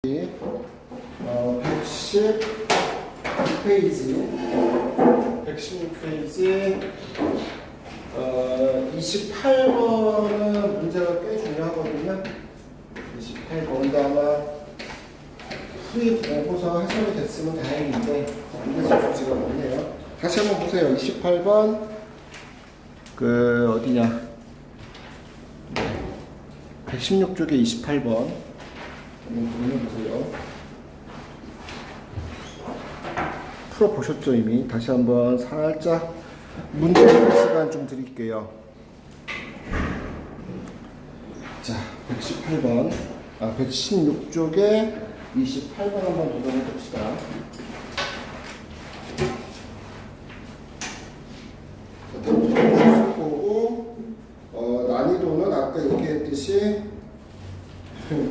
116페이지 28번은 문제가 꽤 중요하거든요. 28번도 아마 풀이 보고서 해석이 됐으면 다행인데 안 돼서 주지가 없네요. 다시 한번 보세요. 28번 어디냐, 116쪽에 28번 한번 보내보세요. 풀어보셨죠 이미? 다시 한번 살짝 문제 풀 시간 좀 드릴게요. 자, 118번 116쪽에 28번 한번 도전해 봅시다. 보고 난이도는 아까 얘기했듯이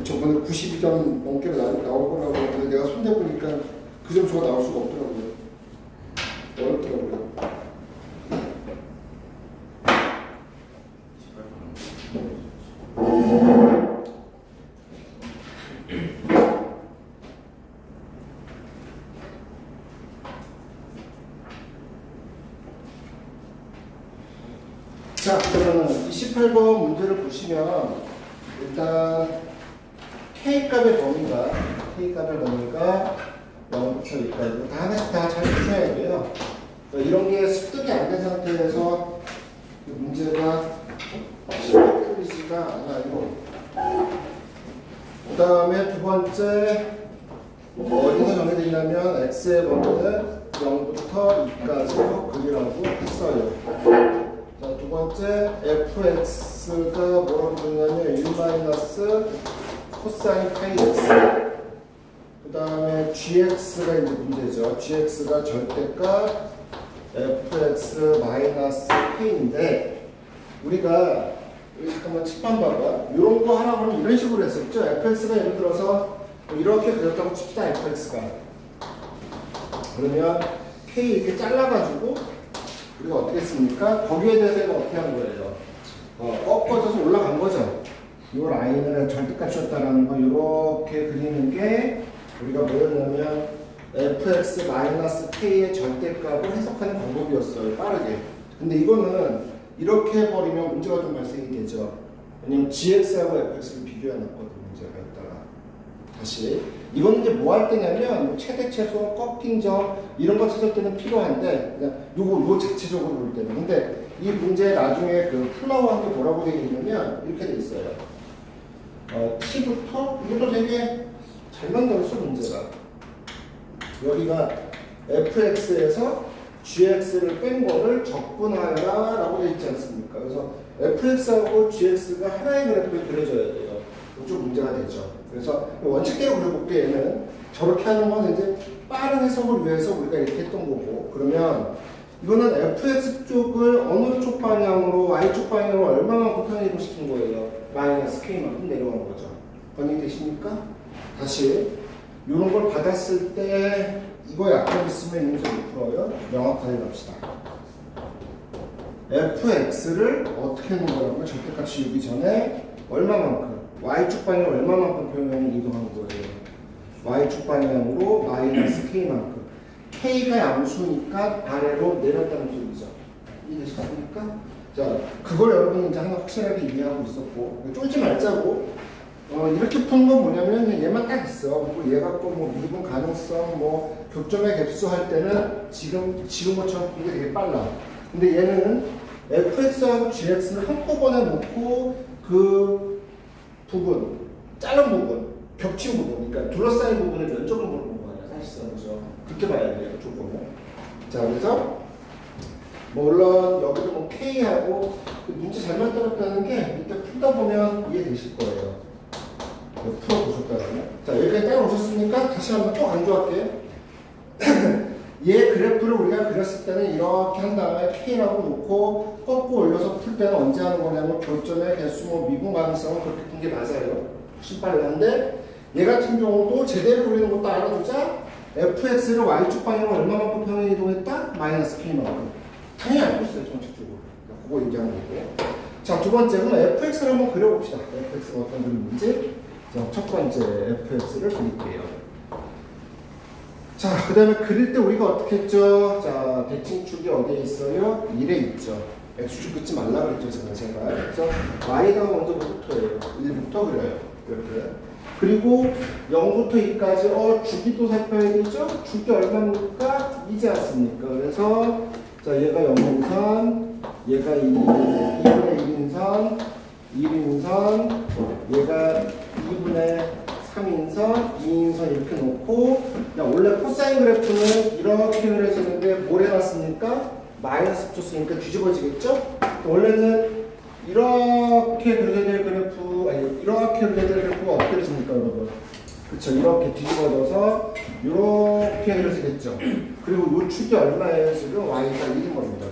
저번에 92점 넘게 나올 거라고 했는데 내가 손대보니까 그 점수가 나올 수가 없더라고요. 어렵더라고요. 자, 그러면 28번 문제를 보시면 일단 K값의 범위가 0부터 2까지 다 하나씩 다 잘 푸셔야 돼요. 이런 게 습득이 안 된 상태에서 문제가 쉽게 풀리지가 않아요. 그 다음에 두 번째 어디서 정해져 있냐면 x의 범위는 0부터 2까지로 그리라고 했어요. 자, 두 번째 fx가 뭐라고 부르냐면 1 코사인 파이 x. 그 다음에 gx가 이제 문제죠. gx가 절대값 fx 마이너스 k인데 우리가 여기 잠깐만 칠판 봐봐. 이런 거 하나 보면 이런 식으로 했었죠. fx가 예를 들어서 이렇게 그렸다고 칩시다. fx가 그러면 k 이렇게 잘라가지고 우리가 어떻게 했습니까? 거기에 대해서는 어떻게 한 거예요? 꺾어져서 올라간 거죠. 이 라인을 절대값이었다라는 거 이렇게 그리는 게 우리가 뭐였냐면 fx-k의 절대값을 해석하는 방법이었어요. 빠르게. 근데 이거는 이렇게 해버리면 문제가 좀 발생이 되죠. 왜냐면 gx하고 fx를 비교해놨거든요. 문제가 있다가. 다시. 이거는 이제 뭐 할 때냐면 최대 최소 꺾인 점 이런 거 찾을 때는 필요한데 그냥 요거 자체적으로 볼 때는. 근데 이 문제 나중에 그 플라워한 게 뭐라고 되어 있냐면 이렇게 돼 있어요. t부터 이것도 되게 잘 만들었어 문제가. 여기가 fx에서 gx를 뺀 거를 적분하라 라고 되어 있지 않습니까? 그래서 fx하고 gx가 하나의 그래프를 그려줘야 돼요. 이쪽 문제가 되죠. 그래서 원칙대로 그려볼게. 얘는 저렇게 하는 건 이제 빠른 해석을 위해서 우리가 이렇게 했던 거고, 그러면 이거는 fx 쪽을 어느 쪽 방향으로 y쪽 방향으로 얼마만큼 편입을 시킨 거예요? 마이너스 k만큼 내려간 거죠. 번역 되십니까? 다시 이런 걸 받았을 때 이거 약점 있으면 이 문제 못 풀어요. 명확하게 갑시다. fx를 어떻게 놓은 거라고요? 절대값이 오기 전에 얼마만큼? y축 방향 얼마만큼 평면을 이동한 거예요? y축 방향으로 마이너스 k만큼. k가 양수니까 아래로 내렸다는 소리죠. 이해되셨습니까? 자, 그걸 여러분이 이제 하나 확실하게 이해하고 있었고, 쫄지 말자고. 이렇게 푸는 건 뭐냐면 얘만 딱 있어. 그리고 얘 갖고 뭐 미분 가능성, 뭐 교점의 갭수 할 때는 지금 것처럼 푸는 게 되게 빨라. 근데 얘는 fx하고 gx를 한꺼번에 놓고 그 부분, 자른 부분, 겹친 부분, 그러니까 둘러싸인 부분의 면적을 보는 거 아니야, 사실상. 그죠? 그렇게 봐야 돼요, 조금은. 자, 그래서 물론 여기도 뭐 K하고 문제 잘 만들었다는 게 이때 풀다 보면 이해되실 거예요. 풀어보셨다면. 자, 여기까지 따라오셨으니까 다시 한번 또 강조할게요. 얘 그래프를 우리가 그렸을 때는 이렇게 한 다음에 K라고 놓고 꺾고 올려서 풀 때는 언제 하는 거냐면 교점의 개수, 뭐 미분 가능성은 그렇게 푼 게 맞아요. 훨씬 빨랐는데 얘 같은 경우도 제대로 그리는 것도 알아두자. fx를 y축 방향으로 얼마만큼 평행 이동했다? 마이너스 k만큼. 당연히 알고 있어요, 정식적으로. 그거 얘기하는 거고. 자, 두 번째는 fx를 한번 그려봅시다. fx가 어떤 그림인지. 자, 첫 번째 fx를 그릴게요. 자, 그 다음에 그릴 때 우리가 어떻게 했죠? 자, 대칭축이 어디에 있어요? 1에 있죠. x축 긋지 말라 그랬죠, 제가. 그래서 y다가 먼저 뭐부터예요? 1부터 그려요. 이렇게. 그리고 0부터 2까지 주기도 살펴야 되죠? 주기 얼마입니까? 2지 않습니까? 그래서 자, 얘가 0인선, 얘가 2분의 1인선, 1인선, 얘가 2분의 3인선, 2인선 이렇게 놓고, 야, 원래 코사인 그래프는 이렇게 그려지는데 뭘 해놨습니까? 마이너스 붙였으니까 뒤집어지겠죠? 원래는 이렇게 그려야 될 그래프, 아니 이렇게 그려야 될 그래프가 어떻게 그려집니까, 여러분? 그쵸, 이렇게 뒤집어져서 이렇게 그려지겠죠? 그리고 이 축이 얼마예요? 지금 y가 1인 겁니다.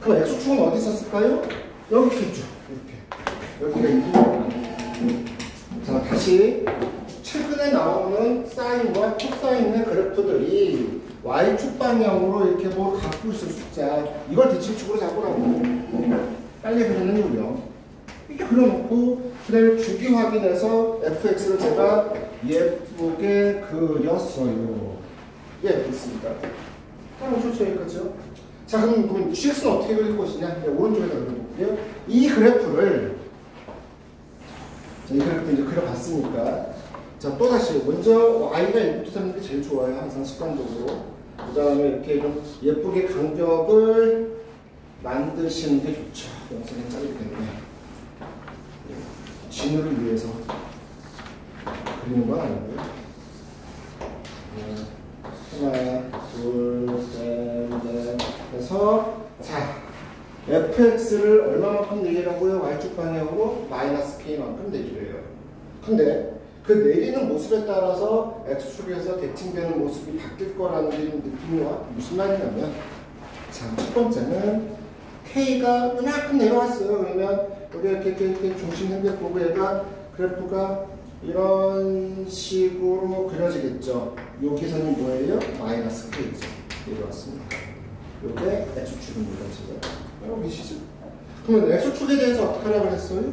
그럼 x축은 어디 있었을까요? 여기 있죠. 이렇게. 여기가 2인 겁니다. 자, 다시 최근에 나오는 사인과 코사인의 그래프들이 y축 방향으로 이렇게 뭘 갖고 있을 숫자, 이걸 대칭축으로 잡으라고. 빨리 그리는 요령. 이렇게 그려놓고 그 다음에 주기 확인해서 fx를 제가 예쁘게 그렸어요. 예, 됐습니다. 한번 좋죠, 여기까지요. 자, 그럼 gx는 어떻게 그릴 것이냐? 네, 오른쪽에다 그려볼게요. 이 그래프를 자, 이 그래프 이제 그려봤으니까 자, 또다시 먼저 y가 1부터 잡는 게 제일 좋아요. 항상 습관적으로. 그 다음에 이렇게 좀 예쁘게 간격을 만드시는 게 좋죠. 영상이 짧기 때문에. 진우를 위해서 그리는 건 아니고요. 하나, 둘, 셋, 넷 해서 자, fx를 얼마만큼 내리라고요? y축 방향으로 마이너스 k만큼 내리래요. 근데 그 내리는 모습에 따라서 x축에서 대칭되는 모습이 바뀔 거라는 게 느낌이 와. 무슨 말이냐면 자, 첫 번째는 k가 이만큼 내려왔어요. 그러면 여기 이렇게 중심 현대 보고 얘가 그래프가 이런 식으로 그려지겠죠. 요 계산이 뭐예요? 마이너스 k죠. 내려왔습니다. 요게 x축입니다. 지금 알고 계시죠? 그러면 x축에 대해서 어떻게 하라고 했어요?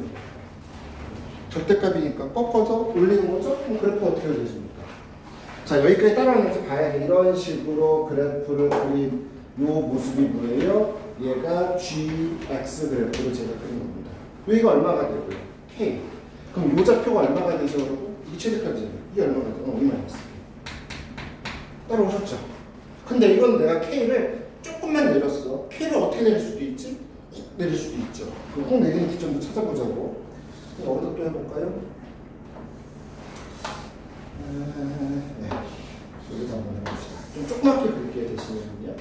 절대값이니까 꺾어서 올리는 거죠? 그럼 그래프 어떻게 그려집니까? 자, 여기까지 따라오는지 봐야 돼. 이런 식으로 그래프를 그린 요 모습이 뭐예요? 얘가 gx 그래프로 제가 그린 겁니다. 여기가 얼마가 되고요? k. 그럼 요 좌표가 얼마가 되죠, 여러분? 이게 최대값이잖아요. 이게 얼마가 되죠? 이만했어요. 따라오셨죠? 근데 이건 내가 k를 조금만 내렸어. k를 어떻게 내릴 수도 있지? 훅 내릴 수도 있죠. 훅 내리는 기점도 찾아보자고. 어디다 또 해볼까요? 네. 여기다 한번 해봅시다. 좀 조그맣게 그릴게요, 대신에는요.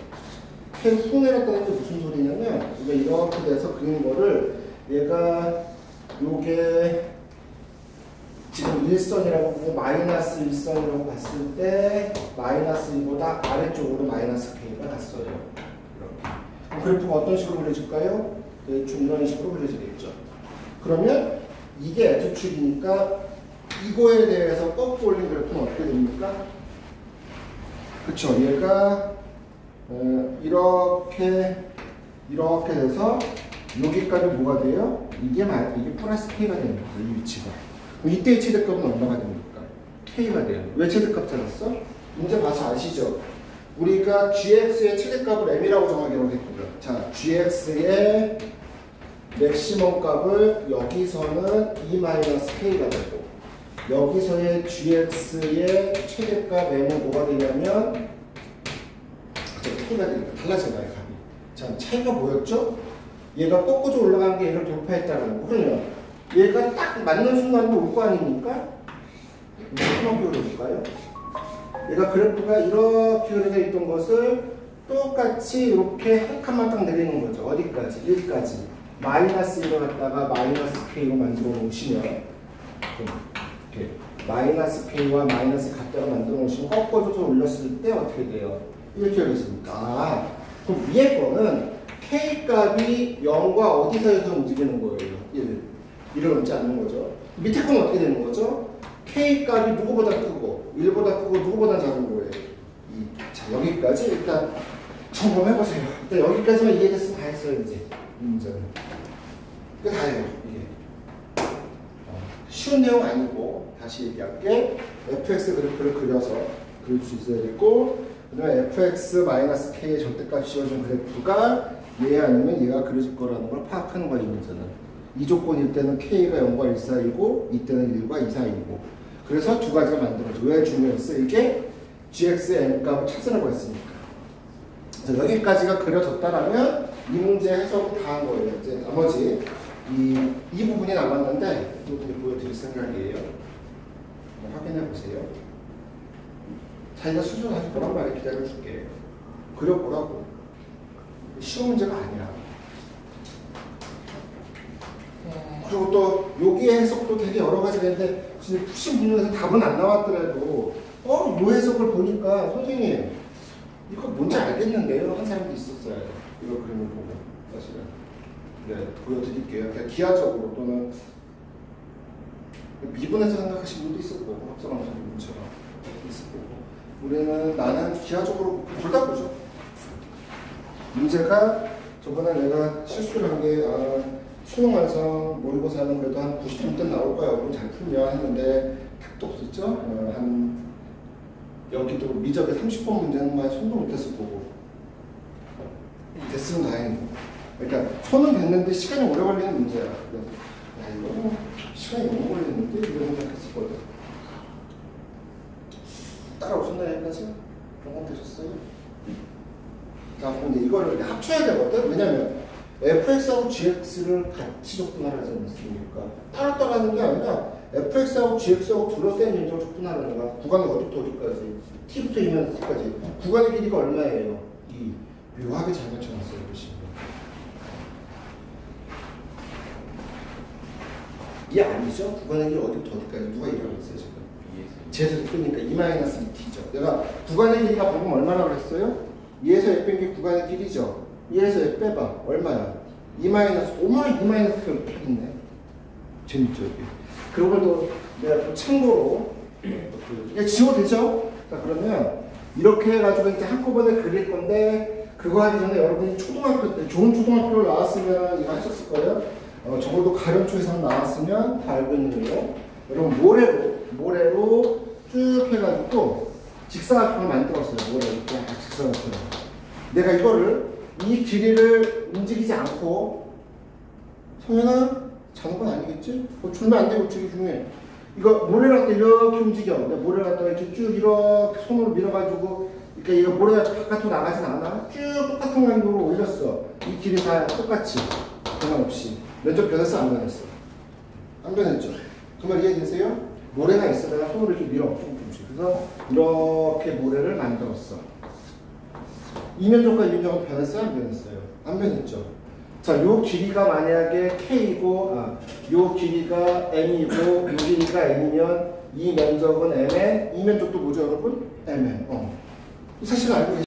k 훅 내렸다는 게 무슨 소리냐면, 우리가 이렇게 돼서 그린 거를 얘가 요게 지금 1선이라고 보고 마이너스 1선이라고 봤을 때 마이너스 2보다 아래쪽으로 마이너스 k가 갔어요. 이렇게. 그래프가 어떤 식으로 그려질까요? 대충 이런 식으로 그려지겠죠. 그러면 이게 x축이니까 이거에 대해서 꺾고 올린 그래프는 어떻게 됩니까? 그쵸. 얘가 이렇게 돼서 여기까지 뭐가 돼요? 이게 플러스 k가 됩니다. 이 위치가. 그럼 이때의 최대값은 얼마가 됩니까? k가 돼요. 왜 최대값 찾았어? 문제 봐서 아시죠? 우리가 gx의 최대값을 m이라고 정하기로 했고요. 자, gx의 맥시멈 값을 여기서는 e-k가 되고 여기서의 gx의 최대값 m은 뭐가 되냐면 k가 되니까 달라져요, 값이. 자, 차이가 뭐였죠? 얘가 꺾어져 올라간 게 얘를 돌파했다는 거. 그러면 얘가 딱 맞는 순간도 올 거 아닙니까? 한번 그려볼까요? 얘가 그래프가 이렇게 그려져 있던 것을 똑같이 이렇게 한 칸만 딱 내리는 거죠. 어디까지? 1까지. 마이너스 1을 갖다가 마이너스 k로 만들어 놓으시면 이렇게 마이너스 k와 마이너스 같다고 만들어 놓으시면 꺾어져서 올렸을 때 어떻게 돼요? 이렇게 그려집니다. 아, 그럼 위에 거는 k 값이 0과 어디 사이에서 움직이는 거예요? 1을 넘지 않는 거죠. 밑에 건 어떻게 되는 거죠? k 값이 누구보다 크고 1보다 크고 누구보다 작은 거예요. 자, 여기까지 일단 점검해보세요. 일단 여기까지만 이해됐으면 다 했어요. 이제 문제는. 이거 다예요. 이게. 쉬운 내용 아니고 다시 얘기할게. fx 그래프를 그려서 그릴 수 있어야 되고, 그다음에 fx-k의 절대값 씌워진 그래프가 얘 아니면 얘가 그려질 거라는 걸 파악하는 거야, 이 문제는. 이 조건일 때는 k가 0과 1 사이고 이때는 1과 2 사이고. 그래서 두 가지가 만들어져. 왜 중요했어? 이게 gx의 n값을 찾으라고 했으니까. 그래서 여기까지가 그려졌다라면 이 문제 해석은 다 한 거예요. 이제 나머지 이 부분이 남았는데 이것도 보여드릴 생각이에요. 확인해 보세요. 자기가 스스로 다시 보란 말에 기다려줄게. 그려보라고. 쉬운 문제가 아니야. 그리고 또 여기의 해석도 되게 여러 가지가 있는데 진짜 푸신 분야에서 답은 안 나왔더라도 요 해석을 보니까 선생님 이거 뭔지 알겠는데요? 한 사람도 있었어요. 이거 그림을 보고 사실은. 네, 보여드릴게요. 그러니까 기하적으로 또는 미분해서 생각하시는 분도 있을 거고, 합성함수 미분처럼 있을 거고. 우리는 나는 기하적으로 둘 다 보죠. 문제가 저번에 내가 실수를 한 게 수능 완성 모의고사는 그래도 한 90점대 나올 거야. 여러분 잘 풀면 했는데 택도 없었죠. 한 여기도 미적의 30번 문제는 막 손도 못 댔을 거고. 됐으면 다행이고. 그러니까 손은 됐는데 시간이 오래 걸리는 문제야. 그래서 야 이거 시간이 너무 걸리는데 이런 생각했었거든. 따라오셨나요 여기까지? 경험되셨어요? 자, 근데 이거를 합쳐야 되거든. 왜냐면 fx하고 gx를 같이 접근하지 않습니까? 따로 하는 게 아니라 fx하고 gx하고 둘러싸인 인정을 접근하는 거야. 구간이 어디부터 어디까지? t부터 2면 c까지. 구간의 길이가 얼마예요? 2. 묘하게 잘 맞춰놨어요. 보시면. 이 아니죠? 구간의 길이 어디부터 어디까지? 누가 이러고 있어요 지금? 제대로 끄니까 2-t죠. 내가 구간의 길이가 방금 얼마나 그랬어요? 2에서 f 뺀 게 구간의 길이죠. 2에서 f 빼봐. 얼마야? 2-5만 2-가 이렇게 있네. 재밌죠 이게. 그런 걸 또 내가 또 참고로 이게 지워도 되죠? 자 그러면 이렇게 해가지고 이제 한꺼번에 그릴 건데 그거 하기 전에 여러분이 초등학교 때 좋은 초등학교를 나왔으면 이거 하셨을 거예요. 적어도 가령초에서 나왔으면 다 알고 있는 거예요. 여러분 모래로 쭉 해가지고 직사각형을 만들었어요. 모래로 직사각형. 내가 이거를 이 길이를 움직이지 않고 성현아 자는 건 아니겠지? 줄면 안 되고 되게 중요해. 이거 모래를 갖다 이렇게 움직여. 모래를 갖다 이렇게 쭉 이렇게 손으로 밀어가지고 그러니까 이거 모래가 바깥으로 나가진 않아. 쭉 똑같은 강도로 올렸어. 이 길이 다 똑같이 변함 없이. 면적 변했어 안 변했어? 안 변했죠. 그 말 이해되세요? 모래가 있어. 내가 손으로 이렇게 밀어. 그래서 이렇게 모래를 만들었어. 이면적과 이면적은 변했어요? 안 변했어요? 안 변했죠. 자, 요 길이가 만약에 K이고, 요 길이가 M이고, 요 길이가 N이면 이 면적은 MN, 이 면적도 뭐죠, 여러분? MN. 사실 알고 계시죠?